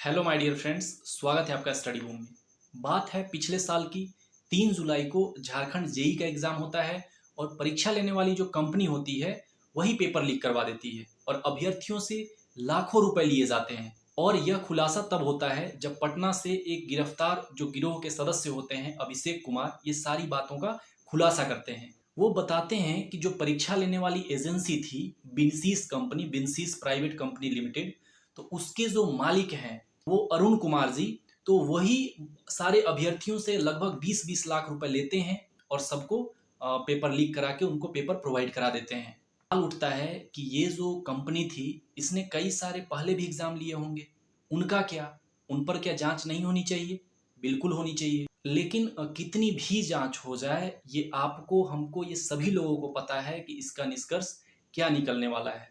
Hello my dear friends, स्वागत है आपका स्टडी रूम में। बात है पिछले साल की। 3 जुलाई को झारखंड जेई का एग्ज़ाम होता है और परीक्षा लेने वाली जो कंपनी होती है वही पेपर लीक करवा देती है और अभ्यर्थियों से लाखों रुपए लिए जाते हैं। और यह खुलासा तब होता है जब पटना से एक गिरफ्तार जो गिरोह के सदस्य होते हैं अभिषेक कुमार, ये सारी बातों का खुलासा करते हैं। वो बताते हैं कि जो परीक्षा लेने वाली एजेंसी थी बिन्सीस प्राइवेट कंपनी लिमिटेड, तो उसके जो मालिक हैं वो अरुण कुमार जी, तो वही सारे अभ्यर्थियों से लगभग 20-20 लाख रुपए लेते हैं और सबको पेपर लीक करा के उनको पेपर प्रोवाइड करा देते हैं। सवाल उठता है कि ये जो कंपनी थी इसने कई सारे पहले भी एग्जाम लिए होंगे, उनका क्या, उन पर क्या जांच नहीं होनी चाहिए? बिल्कुल होनी चाहिए। लेकिन कितनी भी जांच हो जाए, ये आपको हमको ये सभी लोगों को पता है कि इसका निष्कर्ष क्या निकलने वाला है।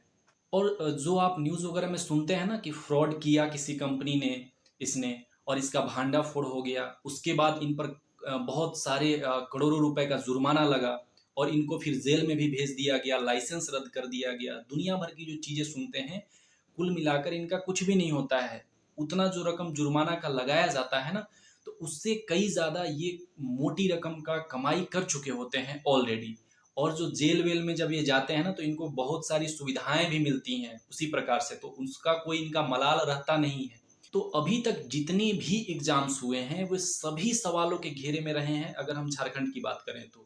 और जो आप न्यूज़ वगैरह में सुनते हैं ना कि फ्रॉड किया किसी कंपनी ने, इसने, और इसका भांडाफोड़ हो गया, उसके बाद इन पर बहुत सारे करोड़ों रुपए का जुर्माना लगा और इनको फिर जेल में भी भेज दिया गया, लाइसेंस रद्द कर दिया गया, दुनिया भर की जो चीज़ें सुनते हैं, कुल मिलाकर इनका कुछ भी नहीं होता है। उतना जो रकम जुर्माना का लगाया जाता है ना, तो उससे कई ज़्यादा ये मोटी रकम का कमाई कर चुके होते हैं ऑलरेडी। और जो जेल वेल में जब ये जाते हैं ना, तो इनको बहुत सारी सुविधाएं भी मिलती हैं उसी प्रकार से, तो उसका कोई इनका मलाल रहता नहीं है। तो अभी तक जितने भी एग्जाम्स हुए हैं वो सभी सवालों के घेरे में रहे हैं। अगर हम झारखंड की बात करें तो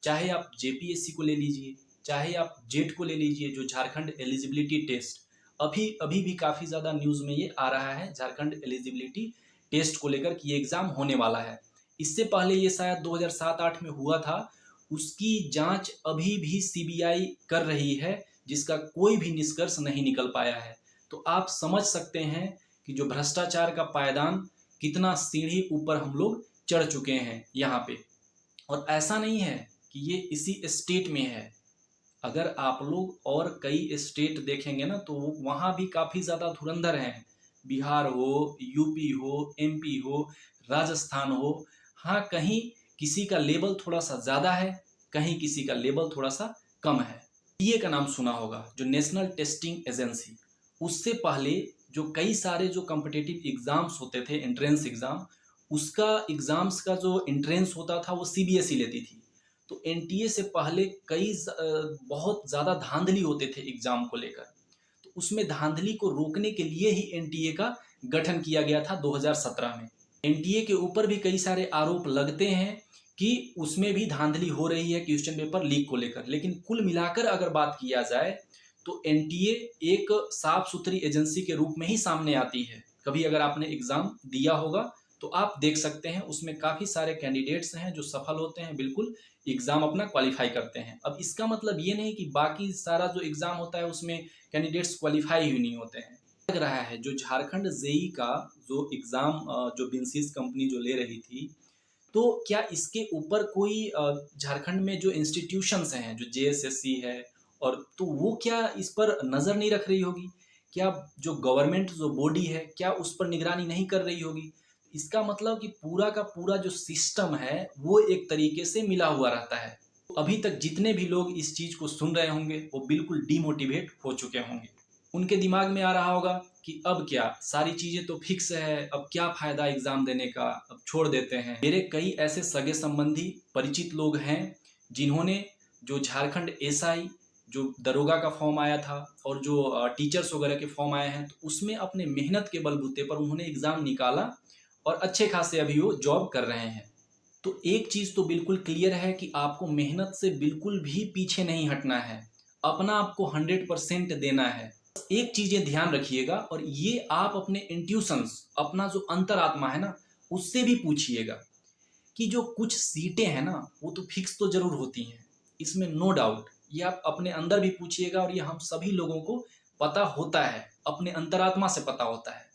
चाहे आप जेपीएससी को ले लीजिए, चाहे आप जेट को ले लीजिए, जो झारखंड एलिजिबिलिटी टेस्ट, अभी अभी भी काफ़ी ज़्यादा न्यूज़ में ये आ रहा है झारखंड एलिजिबिलिटी टेस्ट को लेकर कि ये एग्ज़ाम होने वाला है। इससे पहले ये शायद 2007-8 में हुआ था, उसकी जांच अभी भी सीबीआई कर रही है, जिसका कोई भी निष्कर्ष नहीं निकल पाया है। तो आप समझ सकते हैं कि जो भ्रष्टाचार का पायदान, कितना सीढ़ी ऊपर हम लोग चढ़ चुके हैं यहाँ पे। और ऐसा नहीं है कि ये इसी स्टेट में है। अगर आप लोग और कई स्टेट देखेंगे ना, तो वहाँ भी काफ़ी ज़्यादा धुरंधर हैं। बिहार हो, यूपी हो, एमपी हो, राजस्थान हो। हाँ, कहीं किसी का लेवल थोड़ा सा ज़्यादा है, कहीं किसी का लेवल थोड़ा सा कम है। ये का नाम सुना होगा, जो नेशनल टेस्टिंग एजेंसी। उससे पहले जो कई सारे जो कॉम्पिटिटिव एग्ज़ाम्स होते थे, एंट्रेंस एग्ज़ाम, उसका एग्ज़ाम्स का जो एंट्रेंस होता था वो सीबीएसई लेती थी। तो एनटीए से पहले बहुत ज़्यादा धांधली होते थे एग्ज़ाम को लेकर। तो उसमें धांधली को रोकने के लिए ही एनटीए का गठन किया गया था 2017 में। एनटीए के ऊपर भी कई सारे आरोप लगते हैं कि उसमें भी धांधली हो रही है क्वेश्चन पेपर लीक को लेकर। लेकिन कुल मिलाकर अगर बात किया जाए तो एनटीए एक साफ सुथरी एजेंसी के रूप में ही सामने आती है। कभी अगर आपने एग्ज़ाम दिया होगा तो आप देख सकते हैं, उसमें काफ़ी सारे कैंडिडेट्स हैं जो सफल होते हैं, बिल्कुल एग्ज़ाम अपना क्वालिफाई करते हैं। अब इसका मतलब ये नहीं कि बाकी सारा जो एग्ज़ाम होता है उसमें कैंडिडेट्स क्वालिफाई ही नहीं होते हैं। लग रहा है जो झारखंड जेई का जो एग्ज़ाम जो बिन्सिस कंपनी जो ले रही थी, तो क्या इसके ऊपर कोई झारखंड में जो इंस्टीट्यूशंस हैं, जो जेएसएससी है, और तो वो क्या इस पर नज़र नहीं रख रही होगी? क्या जो गवर्नमेंट जो बॉडी है, क्या उस पर निगरानी नहीं कर रही होगी? इसका मतलब कि पूरा का पूरा जो सिस्टम है, वो एक तरीके से मिला हुआ रहता है। तो अभी तक जितने भी लोग इस चीज़ को सुन रहे होंगे, वो बिल्कुल डिमोटिवेट हो चुके होंगे। उनके दिमाग में आ रहा होगा कि अब क्या, सारी चीज़ें तो फिक्स है, अब क्या फ़ायदा एग्ज़ाम देने का, अब छोड़ देते हैं। मेरे कई ऐसे सगे संबंधी परिचित लोग हैं जिन्होंने जो झारखंड एसआई, जो दरोगा का फॉर्म आया था और जो टीचर्स वगैरह के फॉर्म आए हैं, तो उसमें अपने मेहनत के बलबूते पर उन्होंने एग्ज़ाम निकाला और अच्छे खासे अभी वो जॉब कर रहे हैं। तो एक चीज़ तो बिल्कुल क्लियर है कि आपको मेहनत से बिल्कुल भी पीछे नहीं हटना है, अपना आपको 100% देना है। एक चीज़ें ध्यान रखिएगा, और ये आप अपने इंट्यूशंस, अपना जो अंतरात्मा है ना, उससे भी पूछिएगा कि जो कुछ सीटें हैं ना, वो तो फिक्स तो ज़रूर होती हैं, इसमें नो डाउट। ये आप अपने अंदर भी पूछिएगा, और ये हम सभी लोगों को पता होता है, अपने अंतरात्मा से पता होता है।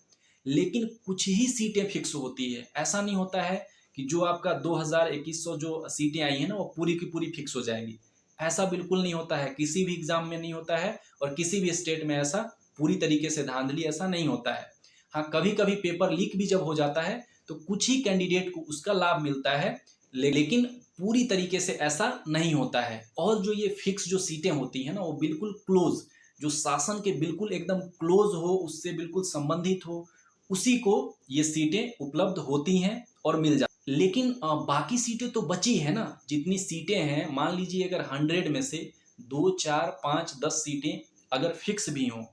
लेकिन कुछ ही सीटें फिक्स होती है। ऐसा नहीं होता है कि जो आपका 2000-2100 जो सीटें आई हैं ना, वो पूरी की पूरी फिक्स हो जाएंगी। ऐसा बिल्कुल नहीं होता है, किसी भी एग्ज़ाम में नहीं होता है, और किसी भी स्टेट में ऐसा पूरी तरीके से धांधली ऐसा नहीं होता है। हाँ, कभी-कभी पेपर लीक भी जब हो जाता है, तो कुछ ही कैंडिडेट को उसका लाभ मिलता है, लेकिन पूरी तरीके से ऐसा नहीं होता है। और जो ये फिक्स जो सीटें होती हैं ना, वो बिल्कुल क्लोज़, जो शासन के बिल्कुल एकदम क्लोज़ हो, उससे बिल्कुल संबंधित हो, उसी को ये सीटें उपलब्ध होती हैं और मिल जाती। लेकिन बाकी सीटें तो बची है ना। जितनी सीटें हैं, मान लीजिए अगर 100 में से 2, 4, 5, 10 सीटें अगर फिक्स भी हों,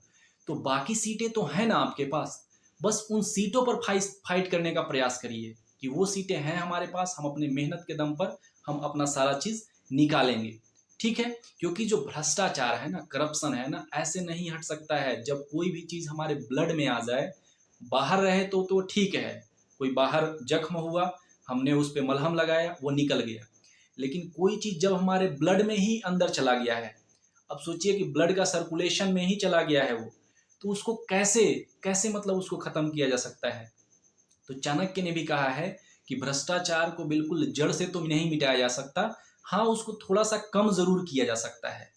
तो बाकी सीटें तो हैं ना आपके पास। बस उन सीटों पर फाइट करने का प्रयास करिए कि वो सीटें हैं हमारे पास, हम अपने मेहनत के दम पर हम अपना सारा चीज़ निकालेंगे। ठीक है, क्योंकि जो भ्रष्टाचार है ना, करप्शन है ना, ऐसे नहीं हट सकता है। जब कोई भी चीज़ हमारे ब्लड में आ जाए, बाहर रहे तो ठीक है, कोई बाहर जख्म हुआ, हमने उस पे मलहम लगाया, वो निकल गया। लेकिन कोई चीज़ जब हमारे ब्लड में ही अंदर चला गया है, अब सोचिए कि ब्लड का सर्कुलेशन में ही चला गया है वो, तो उसको कैसे कैसे मतलब उसको ख़त्म किया जा सकता है। तो चाणक्य ने भी कहा है कि भ्रष्टाचार को बिल्कुल जड़ से तो नहीं मिटाया जा सकता, हाँ उसको थोड़ा सा कम ज़रूर किया जा सकता है।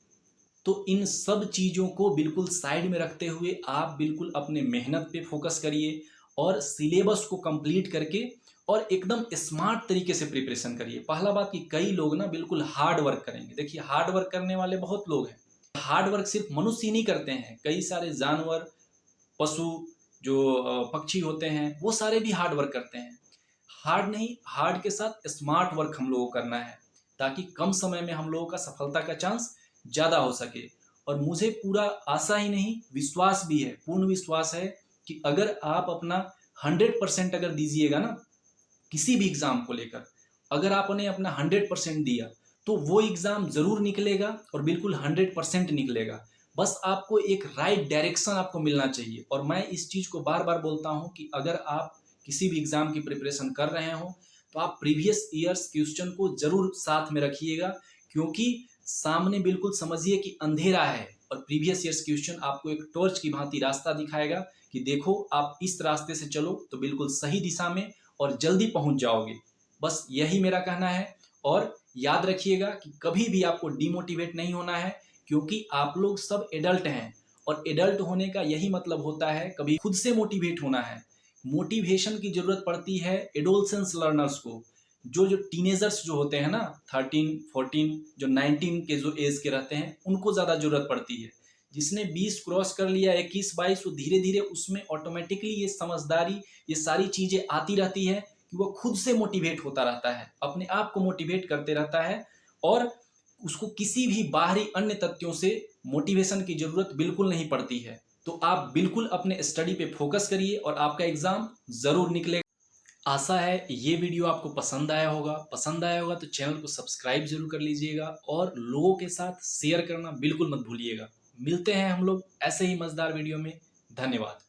तो इन सब चीज़ों को बिल्कुल साइड में रखते हुए आप बिल्कुल अपने मेहनत पे फोकस करिए और सिलेबस को कंप्लीट करके और एकदम स्मार्ट तरीके से प्रिपरेशन करिए। पहला बात कि कई लोग ना बिल्कुल हार्ड वर्क करेंगे। देखिए, हार्ड वर्क करने वाले बहुत लोग हैं। हार्ड वर्क सिर्फ मनुष्य ही नहीं करते हैं, कई सारे जानवर, पशु, जो पक्षी होते हैं, वो सारे भी हार्ड वर्क करते हैं। हार्ड नहीं, हार्ड के साथ स्मार्ट वर्क हम लोगों को करना है, ताकि कम समय में हम लोगों का सफलता का चांस ज़्यादा हो सके। और मुझे पूरा आशा ही नहीं, विश्वास भी है, पूर्ण विश्वास है कि अगर आप अपना 100% अगर दीजिएगा ना किसी भी एग्ज़ाम को लेकर, अगर आपने अपना 100% दिया तो वो एग्ज़ाम ज़रूर निकलेगा और बिल्कुल 100% निकलेगा। बस आपको एक राइट डायरेक्शन आपको मिलना चाहिए। और मैं इस चीज़ को बार बार बोलता हूँ कि अगर आप किसी भी एग्ज़ाम की प्रिपरेशन कर रहे हो तो आप प्रीवियस ईयर्स क्वेश्चन को ज़रूर साथ में रखिएगा, क्योंकि सामने बिल्कुल समझिए कि अंधेरा है और प्रीवियस ईयर्स क्वेश्चन आपको एक टॉर्च की भांति रास्ता दिखाएगा कि देखो आप इस रास्ते से चलो तो बिल्कुल सही दिशा में और जल्दी पहुंच जाओगे। बस यही मेरा कहना है। और याद रखिएगा कि कभी भी आपको डिमोटिवेट नहीं होना है, क्योंकि आप लोग सब एडल्ट हैं और एडल्ट होने का यही मतलब होता है कभी खुद से मोटिवेट होना है। मोटिवेशन की ज़रूरत पड़ती है एडोलसेंस लर्नर्स को, जो टीनेजर्स जो होते हैं ना, 13, 14, जो 19 के जो एज के रहते हैं, उनको ज़्यादा ज़रूरत पड़ती है। जिसने 20 क्रॉस कर लिया, 21, 22, वो धीरे धीरे उसमें ऑटोमेटिकली ये समझदारी, ये सारी चीज़ें आती रहती है कि वो खुद से मोटिवेट होता रहता है, अपने आप को मोटिवेट करते रहता है और उसको किसी भी बाहरी अन्य तथ्यों से मोटिवेशन की ज़रूरत बिल्कुल नहीं पड़ती है। तो आप बिल्कुल अपने स्टडी पे फोकस करिए और आपका एग्ज़ाम ज़रूर निकलेगा। आशा है ये वीडियो आपको पसंद आया होगा। पसंद आया होगा तो चैनल को सब्सक्राइब जरूर कर लीजिएगा और लोगों के साथ शेयर करना बिल्कुल मत भूलिएगा। मिलते हैं हम लोग ऐसे ही मज़ेदार वीडियो में। धन्यवाद।